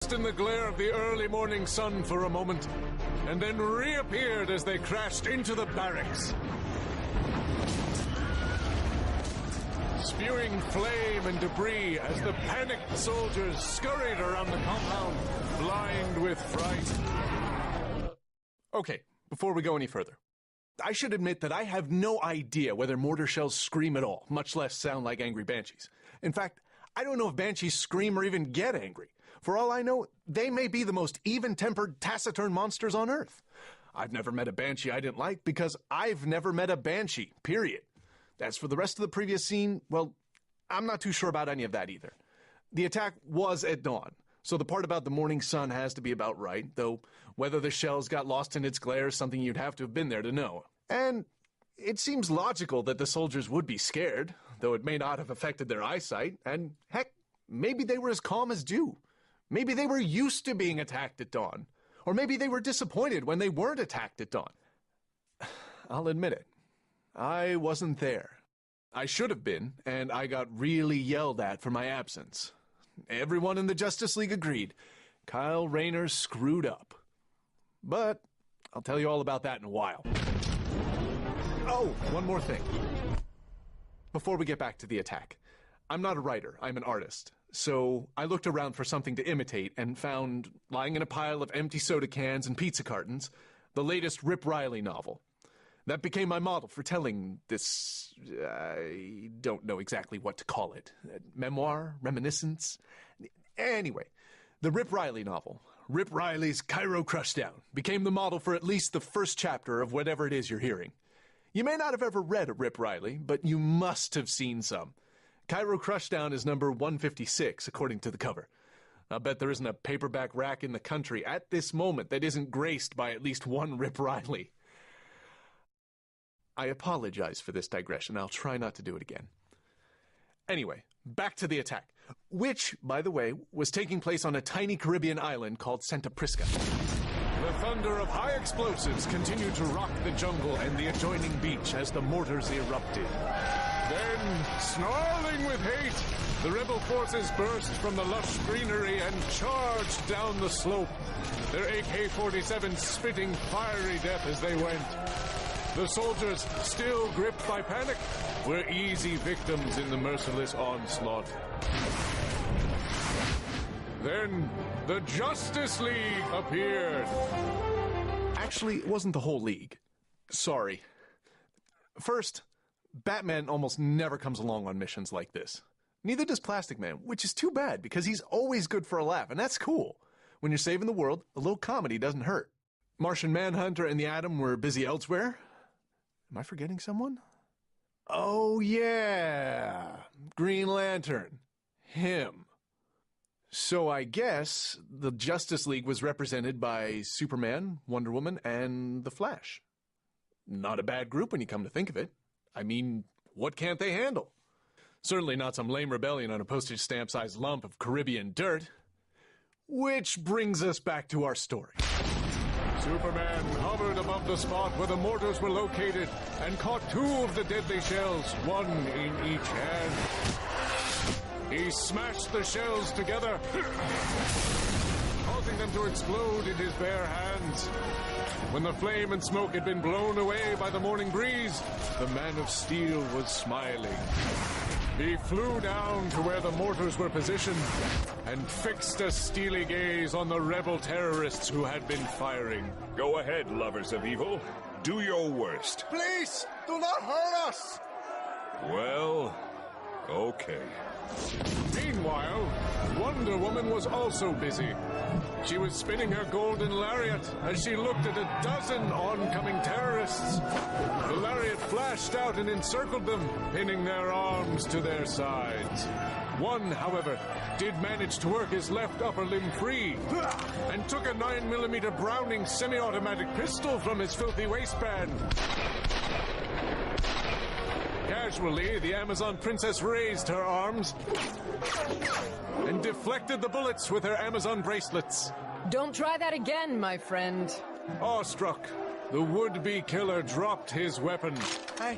lost in the glare of the early morning sun for a moment, and then reappeared as they crashed into the barracks. Spewing flame and debris as the panicked soldiers scurried around the compound, blind with fright. Okay, before we go any further, I should admit that I have no idea whether mortar shells scream at all, much less sound like angry banshees. In fact, I don't know if banshees scream or even get angry. For all I know, they may be the most even-tempered, taciturn monsters on Earth. I've never met a banshee I didn't like because I've never met a banshee, period. As for the rest of the previous scene, well, I'm not too sure about any of that either. The attack was at dawn, so the part about the morning sun has to be about right, though whether the shells got lost in its glare is something you'd have to have been there to know. And it seems logical that the soldiers would be scared, though it may not have affected their eyesight, and heck, maybe they were as calm as dew. Maybe they were used to being attacked at dawn. Or maybe they were disappointed when they weren't attacked at dawn. I'll admit it. I wasn't there. I should have been, and I got really yelled at for my absence. Everyone in the Justice League agreed. Kyle Rayner screwed up. But I'll tell you all about that in a while. Oh, one more thing. Before we get back to the attack, I'm not a writer, I'm an artist. So I looked around for something to imitate and found, lying in a pile of empty soda cans and pizza cartons, the latest Rip Riley novel. That became my model for telling this, I don't know exactly what to call it, memoir, reminiscence. Anyway, the Rip Riley novel, Rip Riley's Cairo Crushdown, became the model for at least the first chapter of whatever it is you're hearing. You may not have ever read a Rip Riley, but you must have seen some. Cairo Crushdown is number 156, according to the cover. I'll bet there isn't a paperback rack in the country at this moment that isn't graced by at least one Rip Riley. I apologize for this digression. I'll try not to do it again. Anyway, back to the attack, which, by the way, was taking place on a tiny Caribbean island called Santa Prisca. The thunder of high explosives continued to rock the jungle and the adjoining beach as the mortars erupted. Then, snarling with hate, the rebel forces burst from the lush greenery and charged down the slope, their AK-47s spitting fiery death as they went. The soldiers, still gripped by panic, were easy victims in the merciless onslaught. Then, the Justice League appeared. Actually, it wasn't the whole league. Sorry. First, Batman almost never comes along on missions like this. Neither does Plastic Man, which is too bad because he's always good for a laugh, and that's cool. When you're saving the world, a little comedy doesn't hurt. Martian Manhunter and the Atom were busy elsewhere. Am I forgetting someone? Oh, yeah. Green Lantern. Him. So I guess the Justice League was represented by Superman, Wonder Woman, and the Flash. Not a bad group when you come to think of it. I mean, what can't they handle? Certainly not some lame rebellion on a postage stamp-sized lump of Caribbean dirt. Which brings us back to our story. Superman hovered above the spot where the mortars were located and caught two of the deadly shells, one in each hand. He smashed the shells together, causing them to explode in his bare hands. When the flame and smoke had been blown away by the morning breeze, the Man of Steel was smiling. He flew down to where the mortars were positioned and fixed a steely gaze on the rebel terrorists who had been firing. Go ahead, lovers of evil. Do your worst. Please, do not hurt us! Well, okay. Meanwhile, Wonder Woman was also busy. She was spinning her golden lariat as she looked at a dozen oncoming terrorists. The lariat flashed out and encircled them, pinning their arms to their sides. One, however, did manage to work his left upper limb free and took a 9mm Browning semi-automatic pistol from his filthy waistband. Casually, the Amazon princess raised her arms and deflected the bullets with her Amazon bracelets. Don't try that again, my friend. Awestruck, the would-be killer dropped his weapon. I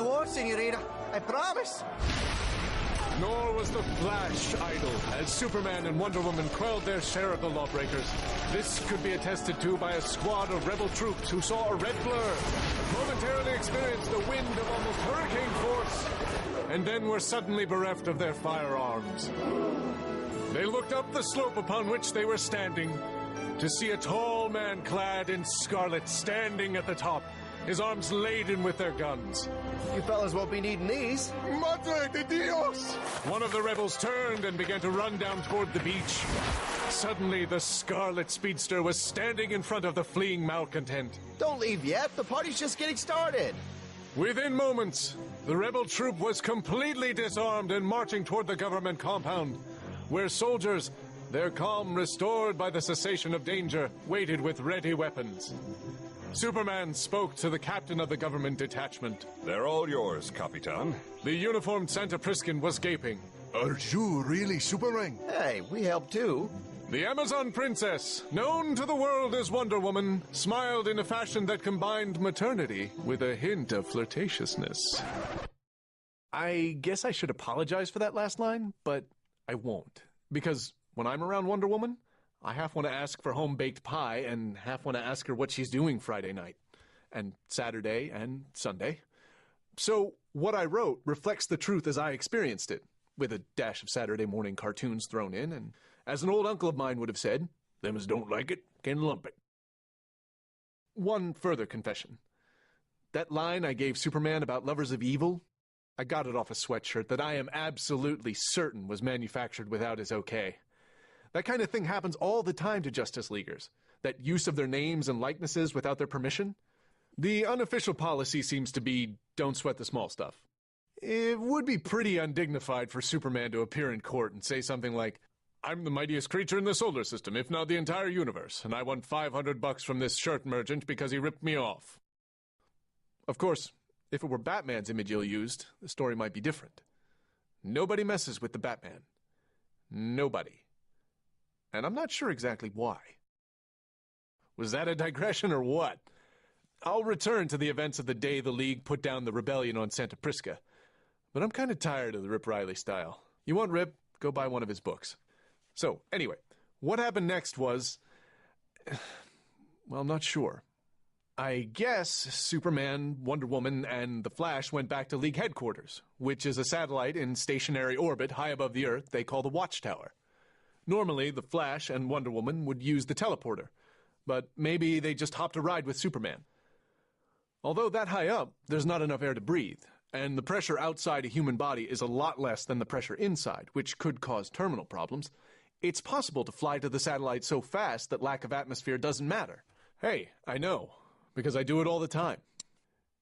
won't, senorita. I promise. Nor was the Flash idle, as Superman and Wonder Woman quelled their share of the lawbreakers. This could be attested to by a squad of rebel troops who saw a red blur, momentarily experienced a wind of almost hurricane force, and then were suddenly bereft of their firearms. They looked up the slope upon which they were standing to see a tall man clad in scarlet standing at the top, his arms laden with their guns. You fellas won't be needing these. Madre de Dios! One of the rebels turned and began to run down toward the beach. Suddenly, the scarlet speedster was standing in front of the fleeing malcontent. Don't leave yet. The party's just getting started. Within moments, the rebel troop was completely disarmed and marching toward the government compound, where soldiers, their calm restored by the cessation of danger, waited with ready weapons. Superman spoke to the captain of the government detachment. They're all yours, Capitan. The uniformed Santa Priscan was gaping. Are you really Superman? Hey, we help too. The Amazon princess, known to the world as Wonder Woman, smiled in a fashion that combined maternity with a hint of flirtatiousness. I guess I should apologize for that last line, but I won't. Because when I'm around Wonder Woman, I half want to ask for home-baked pie and half want to ask her what she's doing Friday night, and Saturday and Sunday. So what I wrote reflects the truth as I experienced it, with a dash of Saturday morning cartoons thrown in, and as an old uncle of mine would have said, them as don't like it can lump it. One further confession. That line I gave Superman about lovers of evil, I got it off a sweatshirt that I am absolutely certain was manufactured without his okay. That kind of thing happens all the time to Justice Leaguers. That use of their names and likenesses without their permission. The unofficial policy seems to be, don't sweat the small stuff. It would be pretty undignified for Superman to appear in court and say something like, I'm the mightiest creature in the solar system, if not the entire universe, and I want $500 from this shirt merchant because he ripped me off. Of course, if it were Batman's image ill-used, the story might be different. Nobody messes with the Batman. Nobody. And I'm not sure exactly why. Was that a digression or what? I'll return to the events of the day the League put down the rebellion on Santa Prisca. But I'm kind of tired of the Rip Riley style. You want Rip? Go buy one of his books. So, anyway, what happened next was... well, I'm not sure. I guess Superman, Wonder Woman, and the Flash went back to League headquarters, which is a satellite in stationary orbit high above the Earth they call the Watchtower. Normally, the Flash and Wonder Woman would use the teleporter, but maybe they just hopped a ride with Superman. Although that high up, there's not enough air to breathe, and the pressure outside a human body is a lot less than the pressure inside, which could cause terminal problems. It's possible to fly to the satellite so fast that lack of atmosphere doesn't matter. Hey, I know, because I do it all the time.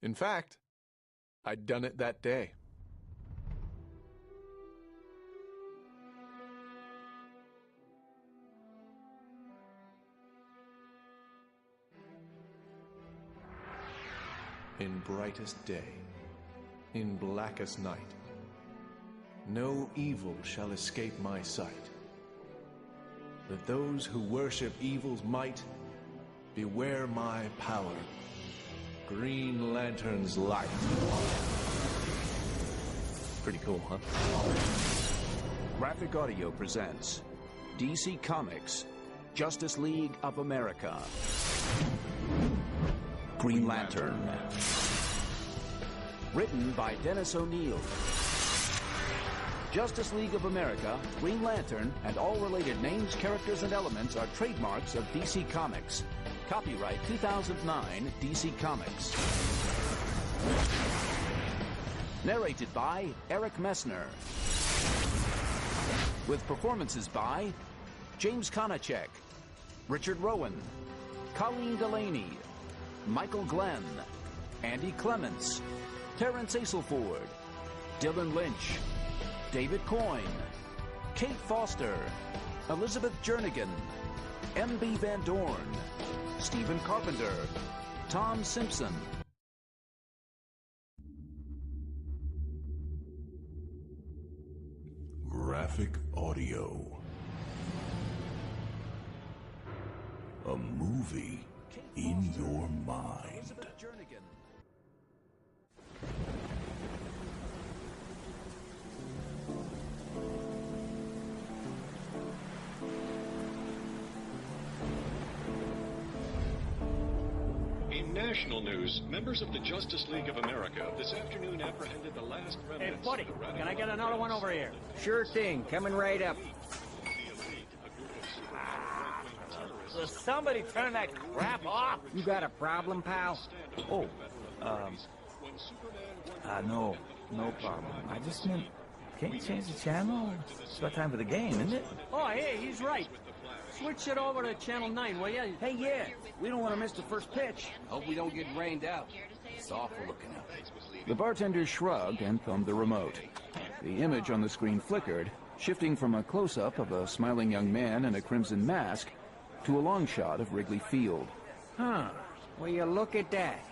In fact, I'd done it that day. In brightest day, in blackest night, no evil shall escape my sight. Let those who worship evil's might beware my power, Green Lantern's light. Pretty cool, huh? Graphic Audio presents DC Comics, Justice League of America. Green Lantern. Written by Dennis O'Neil. Justice League of America, Green Lantern, and all related names, characters, and elements are trademarks of DC Comics. Copyright 2009 DC Comics. Narrated by Eric Messner. With performances by James Konachek, Richard Rowan, Colleen Delaney, Michael Glenn, Andy Clements, Terrence Aselford, Dylan Lynch, David Coyne, Kate Foster, Elizabeth Jernigan, M.B. Van Dorn, Stephen Carpenter, Tom Simpson. Graphic Audio. A movie in your mind. Elizabeth Jernigan. national news, members of the Justice League of America this afternoon apprehended the last remnants. Hey, buddy, can I get another one over here? Sure thing, coming right up. Will somebody turn that crap off? You got a problem, pal? Oh, no problem. I just meant, can't you change the channel? It's about time for the game, isn't it? Oh, hey, he's right. Switch it over to Channel 9, will ya? Hey, yeah, we don't want to miss the first pitch. Hope we don't get rained out. It's awful looking out. The bartender shrugged and thumbed the remote. The image on the screen flickered, shifting from a close-up of a smiling young man in a crimson mask to a long shot of Wrigley Field. Huh. Well, you look at that.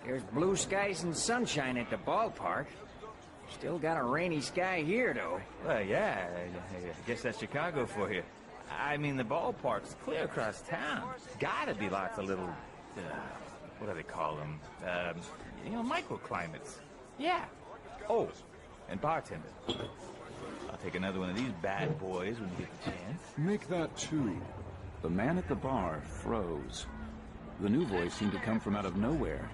There's blue skies and sunshine at the ballpark. Still got a rainy sky here, though. Well, yeah, I guess that's Chicago for you. I mean, the ballpark's clear across town. Gotta be lots of little, what do they call them? Microclimates. Yeah. Oh, and bartender. I'll take another one of these bad boys when you get the chance. Make that two. The man at the bar froze. The new voice seemed to come from out of nowhere.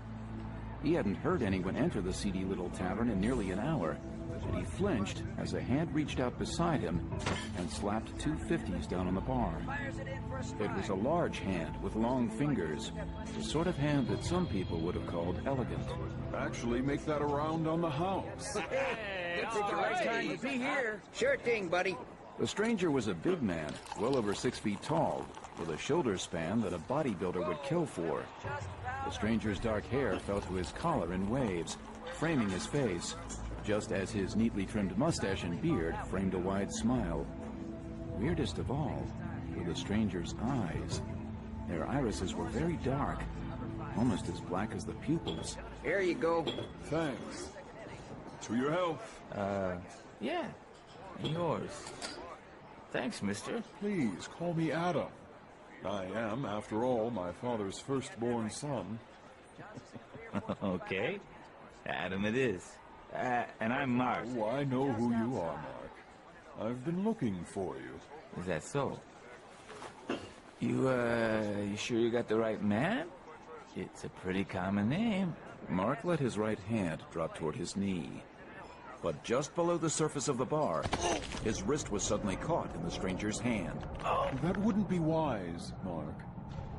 He hadn't heard anyone enter the seedy little tavern in nearly an hour, but he flinched as a hand reached out beside him and slapped 2 50s down on the bar. It was a large hand with long fingers, the sort of hand that some people would have called elegant. Actually, make that a round on the house. Hey, It's the right time to be here. Sure thing, buddy. The stranger was a big man, well over 6 feet tall, with a shoulder span that a bodybuilder would kill for. The stranger's dark hair fell to his collar in waves, framing his face, just as his neatly trimmed mustache and beard framed a wide smile. Weirdest of all were the stranger's eyes. Their irises were very dark, almost as black as the pupils. Here you go. Thanks. To your health. Yeah, and yours. Thanks, mister. Please, call me Adam. I am, after all, my father's firstborn son. Okay, Adam it is. And I'm Mark. Oh, I know who you are, Mark. I've been looking for you. Is that so? You sure you got the right man? It's a pretty common name. Mark let his right hand drop toward his knee. But just below the surface of the bar, his wrist was suddenly caught in the stranger's hand. That wouldn't be wise, Mark.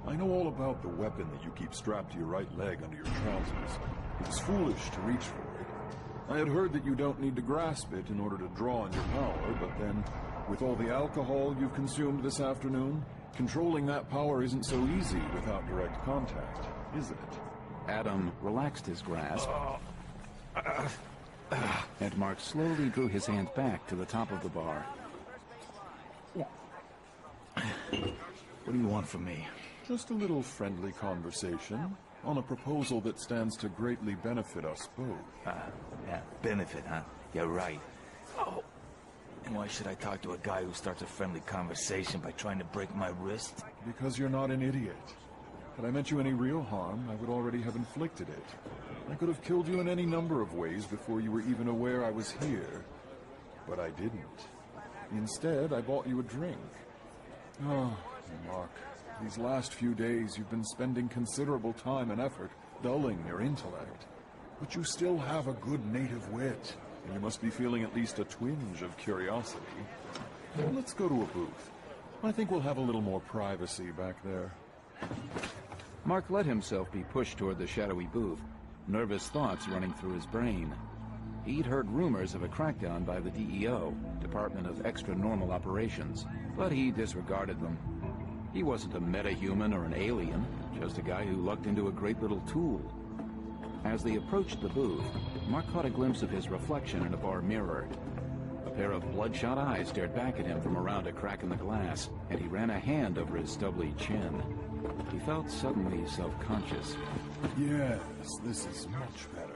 I know all about the weapon that you keep strapped to your right leg under your trousers. It's foolish to reach for it. I had heard that you don't need to grasp it in order to draw on your power, but then, with all the alcohol you've consumed this afternoon, controlling that power isn't so easy without direct contact, is it? Adam relaxed his grasp, and Mark slowly drew his hand back to the top of the bar. What do you want from me? Just a little friendly conversation on a proposal that stands to greatly benefit us both. Yeah, benefit, huh? You're right. Oh, and why should I talk to a guy who starts a friendly conversation by trying to break my wrist? Because you're not an idiot. Had I meant you any real harm, I would already have inflicted it. I could have killed you in any number of ways before you were even aware I was here. But I didn't. Instead, I bought you a drink. Oh, Mark, these last few days you've been spending considerable time and effort dulling your intellect. But you still have a good native wit, and you must be feeling at least a twinge of curiosity. Let's go to a booth. I think we'll have a little more privacy back there. Mark let himself be pushed toward the shadowy booth, nervous thoughts running through his brain. He'd heard rumors of a crackdown by the DEO, Department of Extra-Normal Operations, but he disregarded them. He wasn't a metahuman or an alien, just a guy who lucked into a great little tool. As they approached the booth, Mark caught a glimpse of his reflection in a bar mirror. A pair of bloodshot eyes stared back at him from around a crack in the glass, and he ran a hand over his stubbly chin. He felt suddenly self-conscious. Yes, this is much better.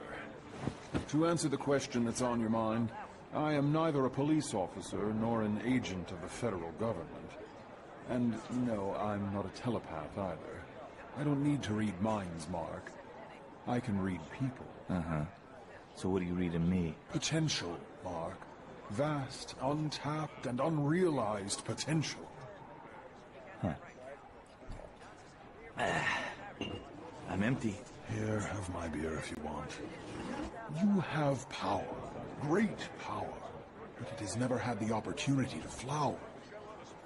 To answer the question that's on your mind, I am neither a police officer nor an agent of the federal government. And no, I'm not a telepath either. I don't need to read minds, Mark. I can read people. Uh-huh. So what do you read in me? Potential, Mark. Vast, untapped, and unrealized potential. Huh. I'm empty. Here, have my beer if you want. You have power, great power, but it has never had the opportunity to flower.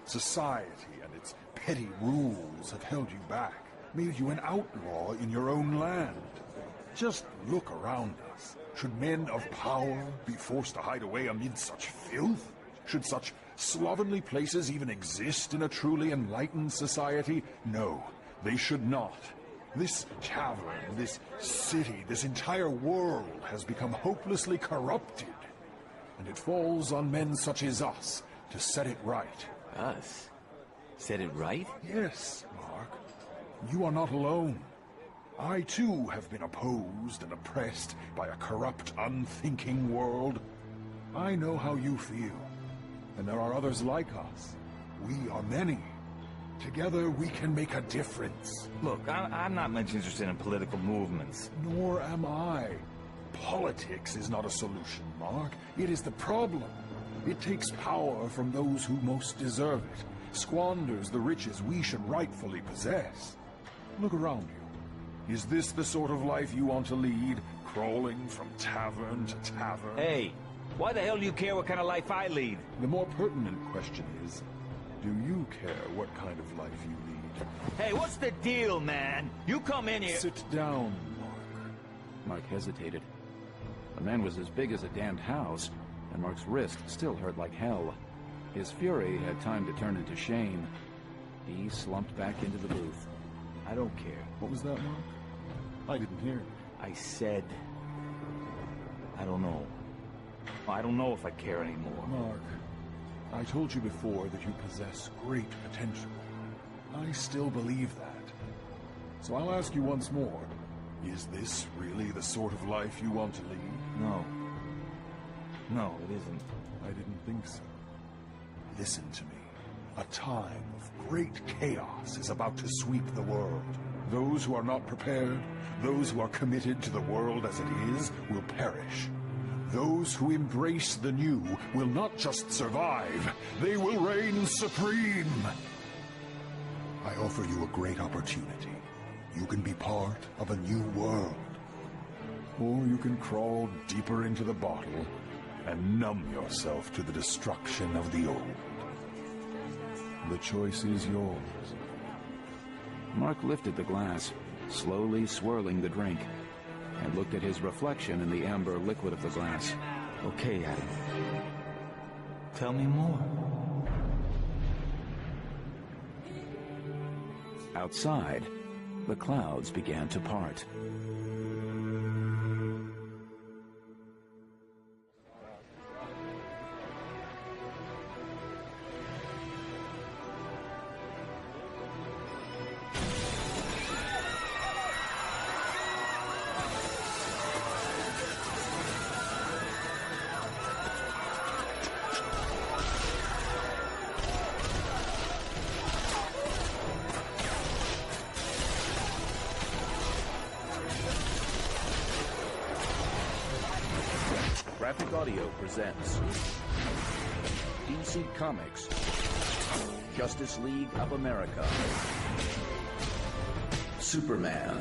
Society and its petty rules have held you back, made you an outlaw in your own land. Just look around us. Should men of power be forced to hide away amid such filth? Should such slovenly places even exist in a truly enlightened society? No, they should not. This tavern, this city, this entire world has become hopelessly corrupted. And it falls on men such as us to set it right. Us? Set it right? Yes, Mark. You are not alone. I, too, have been opposed and oppressed by a corrupt, unthinking world. I know how you feel. And there are others like us. We are many. Together, we can make a difference. Look, I'm not much interested in political movements. Nor am I. Politics is not a solution, Mark. It is the problem. It takes power from those who most deserve it, squanders the riches we should rightfully possess. Look around you. Is this the sort of life you want to lead, crawling from tavern to tavern? Hey, why the hell do you care what kind of life I lead? The more pertinent question is, do you care what kind of life you lead? Hey, what's the deal, man? You come in here... Sit down, Mark. Mark hesitated. The man was as big as a damned house, and Mark's wrist still hurt like hell. His fury had time to turn into shame. He slumped back into the booth. I don't care. What was that, Mark? I didn't hear. I said... I don't know. I don't know if I care anymore. Mark, I told you before that you possess great potential. I still believe that. So I'll ask you once more. Is this really the sort of life you want to lead? No. No, it isn't. I didn't think so. Listen to me. A time of great chaos is about to sweep the world. Those who are not prepared, those who are committed to the world as it is, will perish. Those who embrace the new will not just survive, they will reign supreme. I offer you a great opportunity. You can be part of a new world. Or you can crawl deeper into the bottle and numb yourself to the destruction of the old. The choice is yours. Mark lifted the glass, slowly swirling the drink, and looked at his reflection in the amber liquid of the glass. Okay, Adam. Tell me more. Outside, the clouds began to part. Graphic Audio presents DC Comics Justice League of America Superman.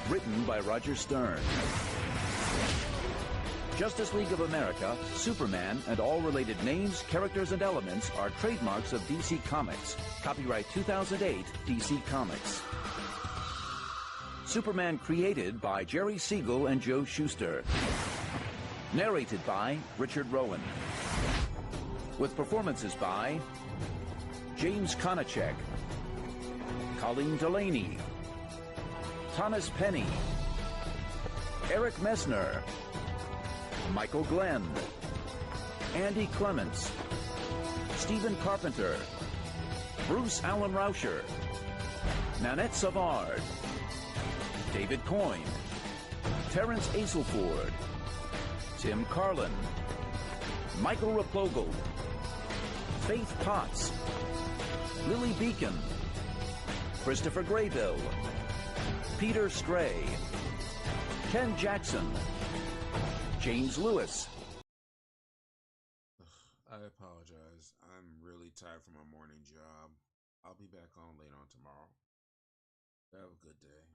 Written by Roger Stern. Justice League of America, Superman, and all related names, characters, and elements are trademarks of DC Comics. Copyright 2008, DC Comics. Superman created by Jerry Siegel and Joe Shuster. Narrated by Richard Rowan. With performances by James Konachek, Colleen Delaney, Thomas Penny, Eric Messner, Michael Glenn, Andy Clements, Stephen Carpenter, Bruce Allen Rauscher, Nanette Savard, David Coyne, Terrence Aselford, Tim Carlin, Michael Raplogle, Faith Potts, Lily Beacon, Christopher Graybill, Peter Stray, Ken Jackson, James Lewis. I apologize. I'm really tired from my morning job. I'll be back back on later on tomorrow. Have a good day.